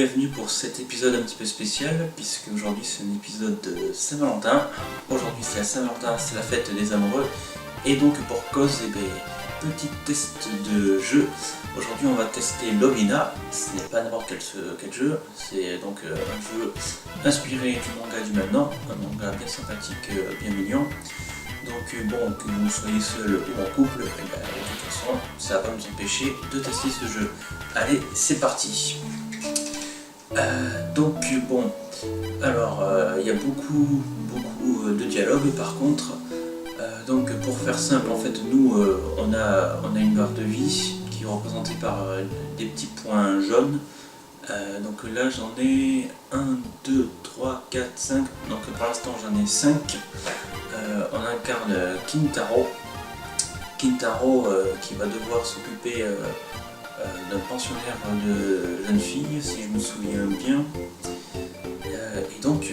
bienvenue pour cet épisode un petit peu spécial, puisque aujourd'hui c'est un épisode de Saint-Valentin. Aujourd'hui c'est la Saint-Valentin, c'est la fête des amoureux, et donc pour cause, petit test de jeu. Aujourd'hui on va tester Lovina. Ce n'est pas n'importe quel jeu, c'est donc un jeu inspiré du manga du même nom, un manga bien sympathique, bien mignon. Donc bon, que vous soyez seul ou en couple, de toute façon ça va pas nous empêcher de tester ce jeu. Allez, c'est parti. Donc bon, alors il y a beaucoup de dialogues par contre. Donc pour faire simple, en fait nous on a une barre de vie qui est représentée par des petits points jaunes. Donc là j'en ai 1, 2, 3, 4, 5, donc pour l'instant j'en ai 5. On incarne Kintaro qui va devoir s'occuper d'un pensionnaire de jeune fille, si je me souviens bien. Et donc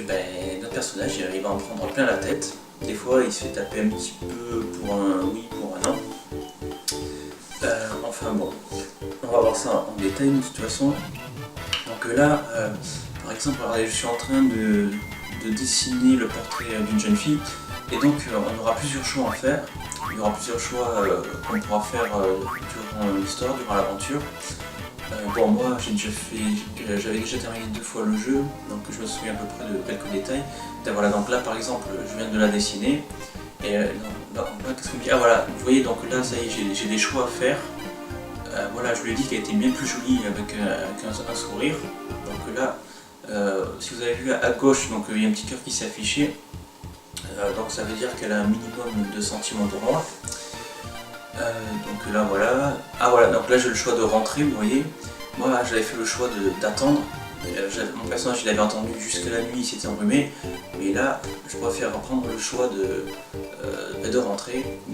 notre personnage il va en prendre plein la tête. Des fois il se fait taper un petit peu pour un oui, pour un non. Enfin bon, on va voir ça en détail de toute façon. Donc là, par exemple, je suis en train de dessiner le portrait d'une jeune fille. Et donc on aura plusieurs choix à faire. Il y aura plusieurs choix qu'on pourra faire durant l'histoire, durant l'aventure. Bon, moi j'avais déjà terminé 2 fois le jeu, donc je me souviens à peu près de quelques détails. Voilà, donc là par exemple je viens de la dessiner. Et qu'est-ce qu'on dit? Ah voilà, vous voyez, donc là ça y est, j'ai des choix à faire. Voilà, je lui ai dit qu'elle était bien plus jolie avec un sourire. Donc là, si vous avez vu à gauche, donc il y a un petit cœur qui s'est affiché. Donc ça veut dire qu'elle a un minimum de sentiments pour moi. Donc là voilà. Ah voilà, donc là j'ai le choix de rentrer, vous voyez. Moi j'avais fait le choix d'attendre. Mon personnage il avait entendu jusqu'à la nuit, il s'était enrhumé. Mais là je préfère prendre le choix de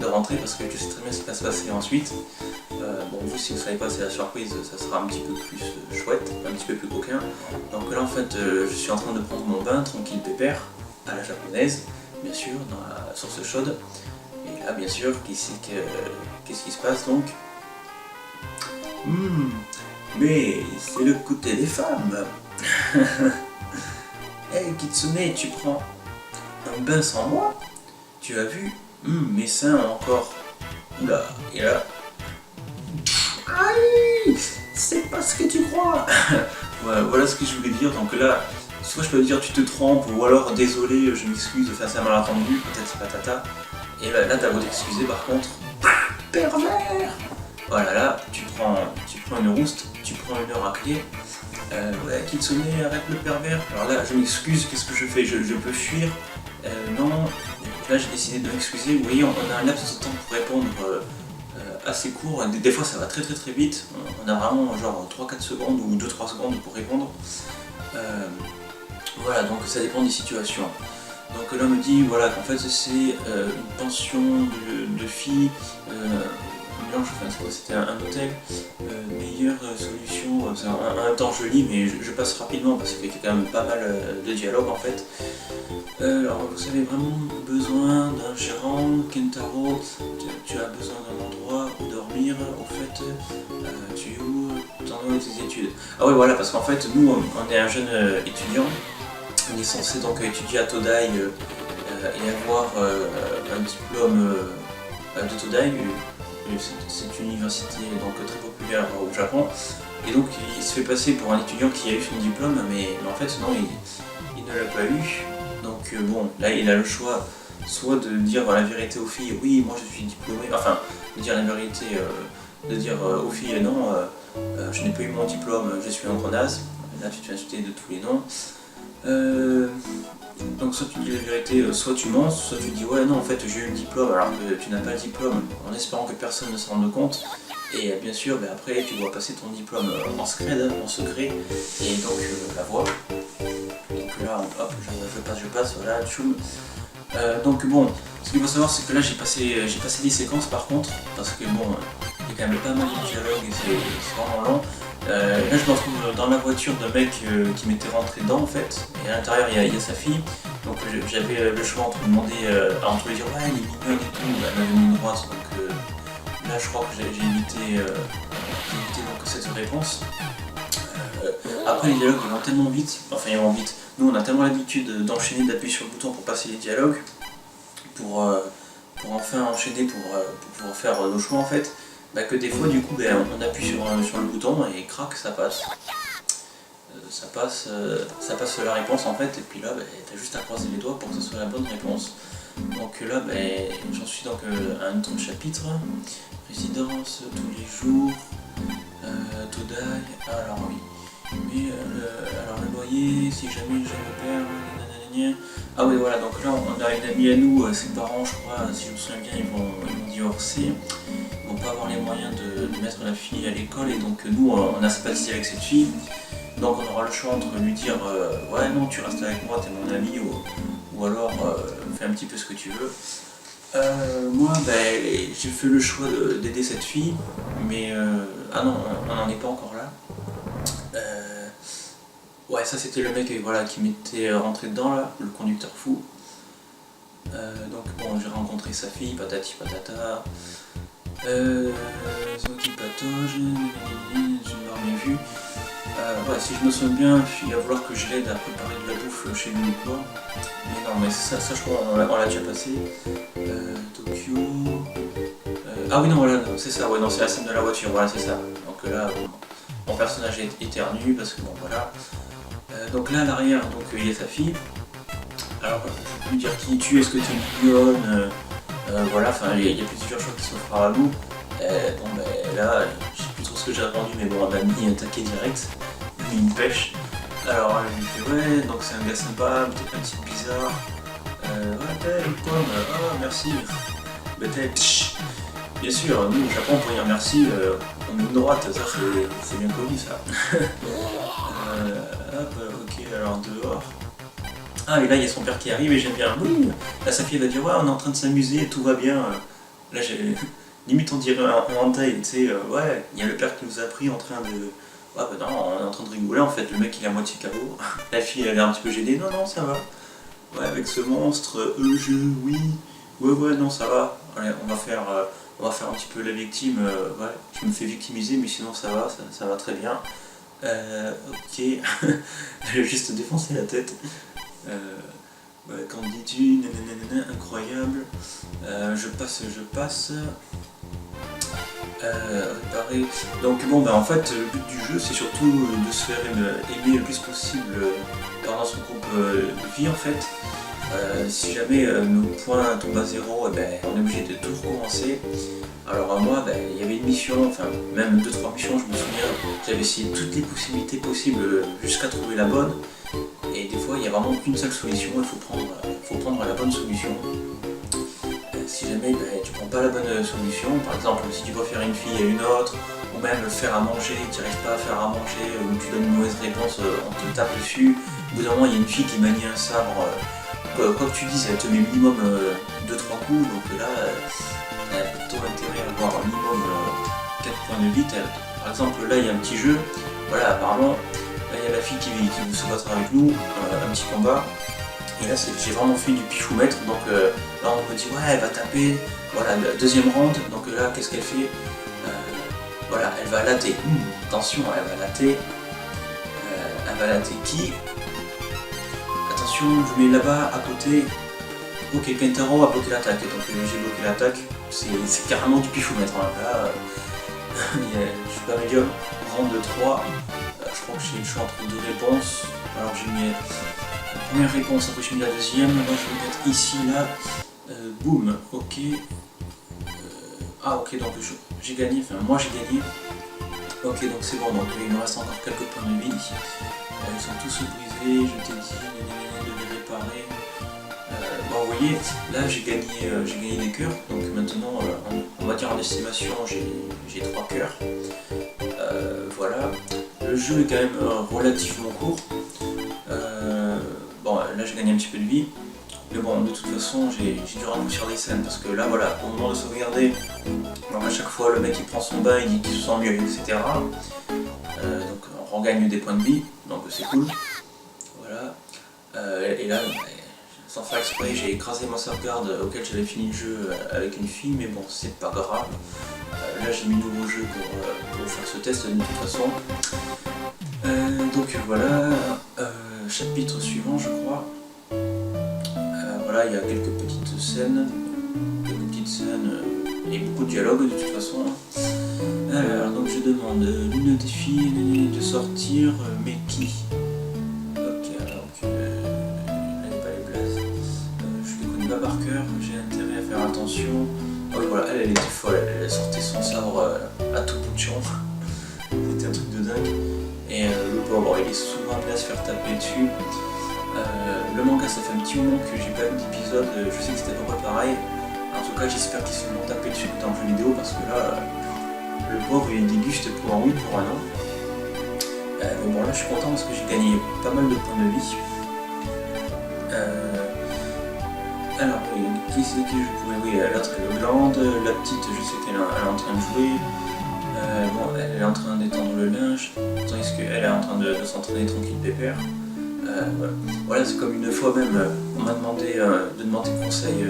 rentrer parce que je sais très bien ce qui va se passer ensuite. Bon, vous si vous ne savez pas, c'est la surprise, ça sera un petit peu plus chouette, un petit peu plus coquin. Donc là en fait je suis en train de prendre mon bain tranquille pépère à la japonaise, bien sûr, dans la source chaude. Et là bien sûr, qu'est-ce qui se passe donc? Mais c'est le côté des femmes. Hey Kitsune, tu prends un bain sans moi? Tu as vu? Mes seins encore. Oula, et là... Aïe, c'est pas ce que tu crois. Voilà ce que je voulais dire. Donc là, soit je peux dire tu te trompes, ou alors désolé, je m'excuse, enfin c'est un malentendu, peut-être patata. Et là t'as beau t'excuser par contre. Pervers. Voilà, là tu prends une rouste, tu prends une heure à clé. Ouais, Kitsune, arrête le pervers. Alors là je m'excuse, qu'est-ce que je fais? Je peux fuir? Non. Là j'ai décidé de m'excuser. Vous voyez, on a un laps de temps pour répondre assez court. Des fois ça va très vite. On a vraiment genre 3-4 secondes ou 2-3 secondes pour répondre. Voilà, donc ça dépend des situations. Donc là on me dit voilà qu'en fait c'est une pension de filles blanche, enfin c'était un hôtel, meilleure solution, c'est un temps joli mais je passe rapidement parce qu'il y a quand même pas mal de dialogue en fait. Alors vous avez vraiment besoin d'un gérant, Kentaro, tu as besoin d'un endroit où dormir, au fait, tu es où, t'en es où tes études? Ah ouais voilà, parce qu'en fait nous on est un jeune étudiant. On est censé donc étudier à Todai et avoir un diplôme de Todai. C'est une université donc très populaire au Japon. Et donc il se fait passer pour un étudiant qui a eu son diplôme, mais en fait non, il ne l'a pas eu. Donc bon, là il a le choix soit de dire la vérité aux filles, oui moi je suis diplômé, enfin de dire la vérité, de dire aux filles non, je n'ai pas eu mon diplôme, je suis un gros naze. Là tu te fais insulter de tous les noms. Donc soit tu dis la vérité, soit tu mens, soit tu dis ouais non en fait j'ai eu le diplôme alors que tu n'as pas le diplôme, en espérant que personne ne s'en rende compte. Et bien sûr après tu dois passer ton diplôme en secret, et donc l'avoir. Donc là hop, je passe, voilà, tchoum. Donc bon, ce qu'il faut savoir c'est que là j'ai passé des séquences par contre, parce que bon, il y a quand même pas mal de dialogue et c'est vraiment long. Là je me retrouve dans la voiture d'un mec qui m'était rentré dedans en fait, et à l'intérieur il y a sa fille, donc j'avais le choix entre lui dire ouais elle est mignonne et tout, elle m'avait mis une droite, donc là je crois que j'ai évité donc cette réponse. Après les dialogues ils vont tellement vite, enfin ils vont vite. Nous on a tellement l'habitude d'enchaîner, d'appuyer sur le bouton pour passer les dialogues, pour, pour enfin enchaîner, pour pouvoir faire nos choix en fait, bah, que des fois du coup on appuie sur le bouton et crac ça passe. Ça passe la réponse en fait, et puis là t'as juste à croiser les doigts pour que ce soit la bonne réponse. Donc là j'en suis donc à un autre chapitre, résidence tous les jours, Todai, alors oui. Mais alors le loyer, si jamais je le perds, nanana. Ah oui voilà, donc là on a une amie à nous, ses parents je crois, si je me souviens bien, ils vont divorcer, ils vont pas avoir les moyens de mettre la fille à l'école, et donc nous on a sympathisé avec cette fille, donc on aura le choix entre lui dire ouais non tu restes avec moi, t'es mon ami, ou alors fais un petit peu ce que tu veux. Moi j'ai fait le choix d'aider cette fille, mais ah non on n'en est pas encore là. Ouais, ça c'était le mec voilà, qui m'était rentré dedans là, le conducteur fou. Donc bon, j'ai rencontré sa fille, patati patata. Zoki patoge, je ne l'ai rien vu. Ouais, si je me souviens bien, il va vouloir que je l'aide à préparer de la bouffe chez lui ou quoi. Mais non, mais ça je crois, on l'a déjà passé. Tokyo. Ah oui, non, voilà, c'est ça, ouais, non, c'est la scène de la voiture, voilà, c'est ça. Donc là, mon personnage est éternu parce que bon, voilà. Donc là à l'arrière, donc il y a sa fille. Alors je peux lui dire qui tu es, est-ce que tu es mignonne, voilà, enfin il y a plusieurs choses qui s'offrent à nous. Bon là, je sais plus trop ce que j'ai répondu, mais bon elle m'a mis un taquet direct, elle m'a mis une pêche. Alors elle lui fait ouais, donc c'est un gars sympa, peut-être un petit bizarre. Ouais t'es pomme, ah merci. Bien sûr, nous au Japon pour dire merci, on met une droite, ça c'est bien connu ça. Hop, ok, alors dehors. Ah, et là il y a son père qui arrive et j'aime bien. Oui, là sa fille va dire ouais, on est en train de s'amuser, tout va bien. Là j'ai. Limite on dirait un hentai, tu sais, ouais, il y a le père qui nous a pris en train de. Ouais, bah non, on est en train de rigoler en fait, le mec il est à moitié KO. La fille elle est un petit peu gênée, non, non, ça va. Ouais, avec ce monstre, oui. Ouais, non, ça va. Allez, on va faire un petit peu la victime. Ouais, je me fais victimiser, mais sinon ça va, ça va très bien. Ok, elle a juste défoncé la tête. Qu'en dis-tu, incroyable. Je passe. Réparer. Donc bon, en fait, le but du jeu, c'est surtout de se faire aimer le plus possible pendant son groupe de vie en fait. Si jamais nos points tombent à zéro, on est obligé de tout recommencer. Alors moi, il y avait une mission, enfin même 2-3 missions, je me souviens, j'avais essayé toutes les possibilités possibles jusqu'à trouver la bonne. Et des fois, il n'y a vraiment qu'une seule solution, il faut prendre la bonne solution. Si jamais tu prends pas la bonne solution, par exemple si tu dois faire une fille à une autre, ou même faire à manger, tu n'arrives pas à faire à manger, ou tu donnes une mauvaise réponse, on te tape dessus. Au bout d'un moment, il y a une fille qui manie un sabre, quoi que tu dises, elle te met minimum 2-3 coups, donc là, elle a plutôt intérêt à avoir un minimum 4 points de vie. Par exemple, là, il y a un petit jeu, voilà, apparemment, là, il y a la fille qui veut se battre avec nous, un petit combat. Et là, j'ai vraiment fait du pifoumètre, donc là on me dit ouais, elle va taper, voilà, deuxième round, donc là, qu'est-ce qu'elle fait? Voilà, elle va latter. Attention, elle va latter qui? Attention, je mets là-bas, à côté. Ok, Kentaro a bloqué l'attaque, donc j'ai bloqué l'attaque, c'est carrément du pifoumètre, hein. Là, je suis pas médium, round de 3, je crois que je suis entre deux réponses, alors j'ai mis la première réponse, après je mets la deuxième, donc je vais mettre ici, là, boum, ok. Ah ok, donc j'ai gagné, enfin moi j'ai gagné. Ok, donc c'est bon, donc il me reste encore quelques points de vie. Ils sont tous brisés, je t'ai dit de les réparer. Bon, vous voyez, là j'ai gagné des cœurs, donc maintenant, on va dire en estimation, j'ai 3 cœurs. Voilà, le jeu est quand même relativement court. Bon, là j'ai gagné un petit peu de vie. Mais bon, de toute façon, j'ai dû raccourcir des scènes parce que là, voilà, au moment de sauvegarder, donc à chaque fois, le mec il prend son bain, il dit qu'il se sent mieux, etc. Donc on regagne des points de vie, donc c'est cool. Voilà. Et là, sans faire exprès, j'ai écrasé ma sauvegarde auquel j'avais fini le jeu avec une fille, mais bon, c'est pas grave. Là, j'ai mis un nouveau jeu pour faire ce test de toute façon. voilà, chapitre suivant je crois. Voilà, il y a quelques petites scènes et beaucoup de dialogues de toute façon. Alors donc je demande l'une des filles de sortir, mais qui? Ok, alors elle n'est pas les blazes. Je les connais pas par cœur, j'ai intérêt à faire attention. Ah oui voilà, elle était folle, elle sortait son sabre à tout bout de champ. C'était un truc de dingue. Et le pauvre, il est souvent amené à se faire taper dessus. Le manga, ça fait un petit moment que j'ai pas vu d'épisode, je sais que c'était pas pareil. En tout cas, j'espère qu'ils se font taper dessus dans le jeu vidéo parce que là, le pauvre il déguste pour un oui, pour un non. Mais bon, là je suis content parce que j'ai gagné pas mal de points de vie. Alors, qui c'est que je pourrais. Oui, l'autre est le glande, la petite, je sais qu'elle est en train de jouer. Bon, elle est en train d'étendre le linge, tandis qu'elle est en train de s'entraîner tranquille pépère. Voilà, c'est comme une fois même, on m'a demandé de demander conseil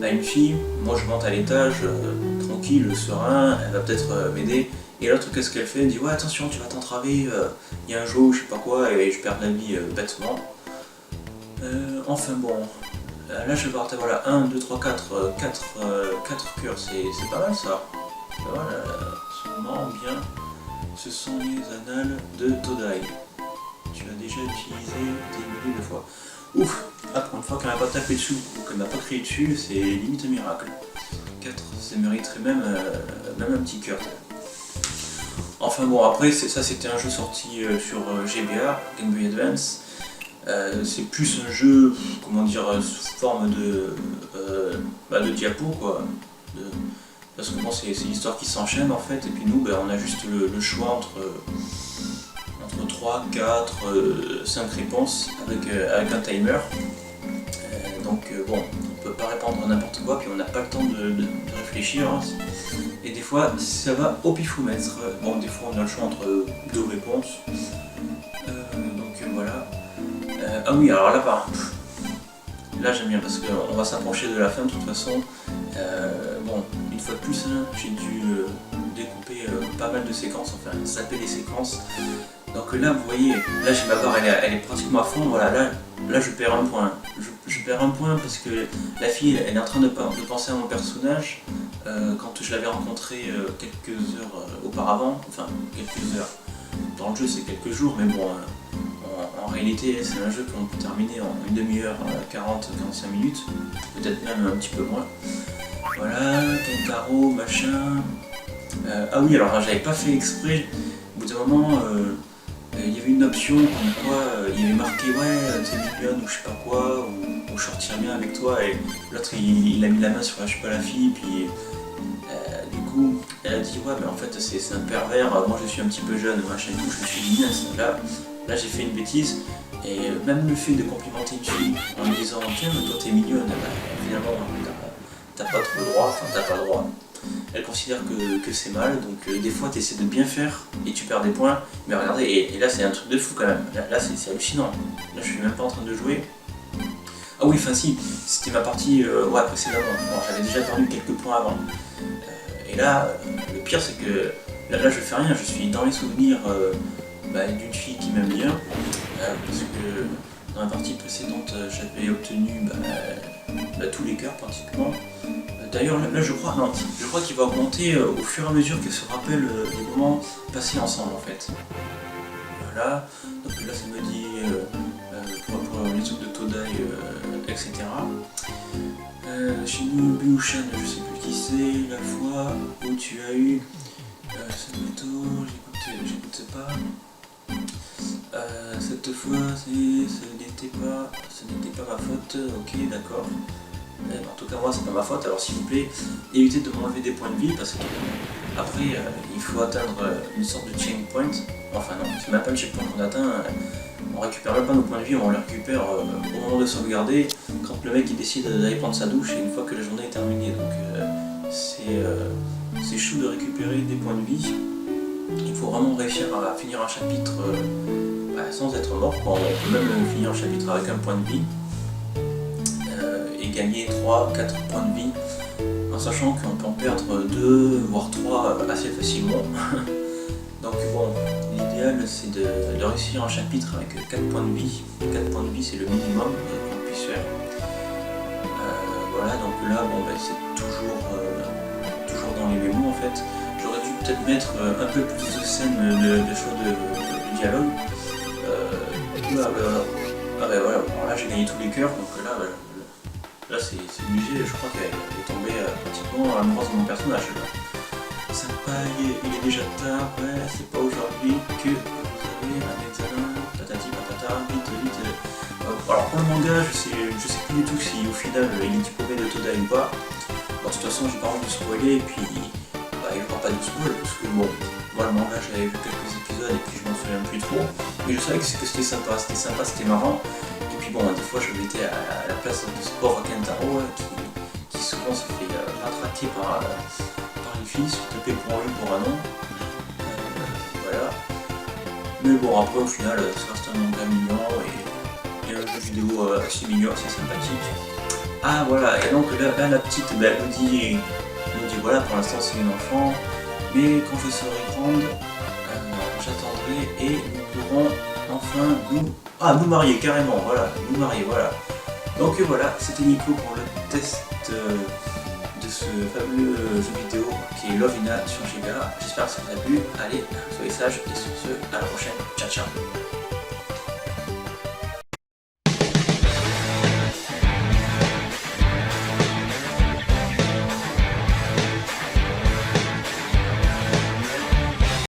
à une fille. Moi je monte à l'étage, tranquille, serein, elle va peut-être m'aider. Et l'autre, qu'est-ce qu'elle fait? Elle dit ouais, attention, tu vas t'entraver, il y a un jeu, je sais pas quoi, et je perds la vie bêtement. Enfin bon, là je vais voir, voilà, 1, 2, 3, 4 cœurs, c'est pas mal ça. Voilà, sûrement bien. Ce sont les annales de Todai. Tu l'as déjà utilisé des milliers de fois. Ouf! Ah, pour une fois qu'elle m'a pas tapé dessus ou qu'elle m'a pas crié dessus, c'est limite un miracle. 4, ça mériterait même un petit cœur. Enfin bon, après, ça c'était un jeu sorti sur GBA, Game Boy Advance. C'est plus un jeu, comment dire, sous forme de diapo, quoi. Parce que bon, c'est l'histoire qui s'enchaîne en fait, et puis nous, on a juste le choix entre 3, 4, 5 réponses avec un timer. Donc bon, on peut pas répondre à n'importe quoi, puis on n'a pas le temps de réfléchir. Hein. Et des fois, ça va au pifomètre. Bon, des fois, on a le choix entre 2 réponses. Donc voilà. Ah oui, alors là, là j'aime bien parce qu'on va s'approcher de la fin de toute façon. Bon, une fois de plus, hein, j'ai dû découper pas mal de séquences, enfin zapper des séquences. Donc là, vous voyez, là j'ai ma barre, elle est pratiquement à fond. Voilà, là je perds un point. Je perds un point parce que la fille, elle est en train de penser à mon personnage quand je l'avais rencontré quelques heures auparavant. Enfin, quelques heures. Dans le jeu, c'est quelques jours, mais bon, en réalité, c'est un jeu qu'on peut terminer en une demi-heure, 40-45 minutes, peut-être même un petit peu moins. Voilà, Kentaro, machin. Ah oui, alors j'avais pas fait exprès. Au bout d'un moment, il y avait une option comme quoi il y avait marqué ouais, t'es mignonne ou je sais pas quoi, ou je sortirais bien avec toi, et l'autre il a mis la main sur je sais pas la fille, puis du coup elle a dit ouais, mais en fait c'est un pervers, moi je suis un petit peu jeune, machin tout, je suis mignonne. Là j'ai fait une bêtise, et même le fait de complimenter une fille en lui disant tiens, toi t'es mignonne, finalement t'as pas trop le droit, enfin t'as pas le droit. Elle considère que c'est mal, donc des fois tu essaies de bien faire et tu perds des points, mais regardez, et là c'est un truc de fou quand même, là c'est hallucinant, là je suis même pas en train de jouer. Ah oui, enfin si, c'était ma partie précédemment, bon, j'avais déjà perdu quelques points avant, et là, le pire c'est que là je fais rien, je suis dans les souvenirs d'une fille qui m'aime bien, parce que dans la partie précédente j'avais obtenu tous les cœurs pratiquement. D'ailleurs là je crois qu'il va augmenter au fur et à mesure qu'elle se rappelle des moments passés ensemble en fait. Voilà, donc là ça me dit pour les trucs de Todai, etc. Chez nous, Biushan, je sais plus qui c'est, la fois où tu as eu ce métaux, j'écoutais pas. Cette fois ce n'était pas ma faute, ok d'accord. En tout cas moi c'est pas ma faute, alors s'il vous plaît évitez de m'enlever des points de vie parce que après il faut atteindre une sorte de checkpoint. Enfin non, c'est même pas le checkpoint qu'on atteint, on récupère même pas nos points de vie, on les récupère au moment de sauvegarder quand le mec il décide d'aller prendre sa douche et une fois que la journée est terminée. Donc c'est chou de récupérer des points de vie. Il faut vraiment réussir à finir un chapitre sans être mort, quoi. On peut même finir un chapitre avec un point de vie. Et gagner 3-4 points de vie, en sachant qu'on peut en perdre 2 voire 3 assez facilement. Donc bon, l'idée l'idéal c'est de réussir un chapitre avec 4 points de vie. 4 points de vie c'est le minimum qu'on puisse faire. Voilà, donc là bon, c'est toujours dans les mémos en fait. J'aurais dû peut-être mettre un peu plus de scènes de dialogue. Voilà, bon, là j'ai gagné tous les cœurs, donc là c'est obligé, je crois qu'elle est tombée pratiquement amoureuse de mon personnage. Là. Sympa, il est déjà tard, ouais, c'est pas aujourd'hui que vous avez un examen, patati patata, vite. Alors pour le manga, je sais plus du tout si au final il est diplômé de Todai ou pas. Bon, de toute façon j'ai pas envie de spoiler et puis il n'y aura pas de spoil parce que bon, moi le manga j'avais vu quelques épisodes et puis je m'en souviens plus trop. Mais je savais que c'était sympa, c'était marrant. Et puis bon, des fois je mettais à la place de ce pauvre Kentaro qui souvent se fait matraquer par une fille, se taper pour un oui pour un non. Voilà. Mais bon, après au final, ça reste un manga mignon et un jeu vidéo assez mignon, assez sympathique. Ah voilà, et donc là la petite nous dit voilà, pour l'instant c'est une enfant, mais quand je serai grande, j'attendrai et nous pourrons enfin nous marier carrément, voilà, nous marier, voilà. Donc voilà, c'était Nico pour le test de ce fabuleux jeu vidéo qui est Love Hina sur Giga. J'espère que ça vous a plu. Allez, soyez sages et sur ce, à la prochaine. Ciao ciao.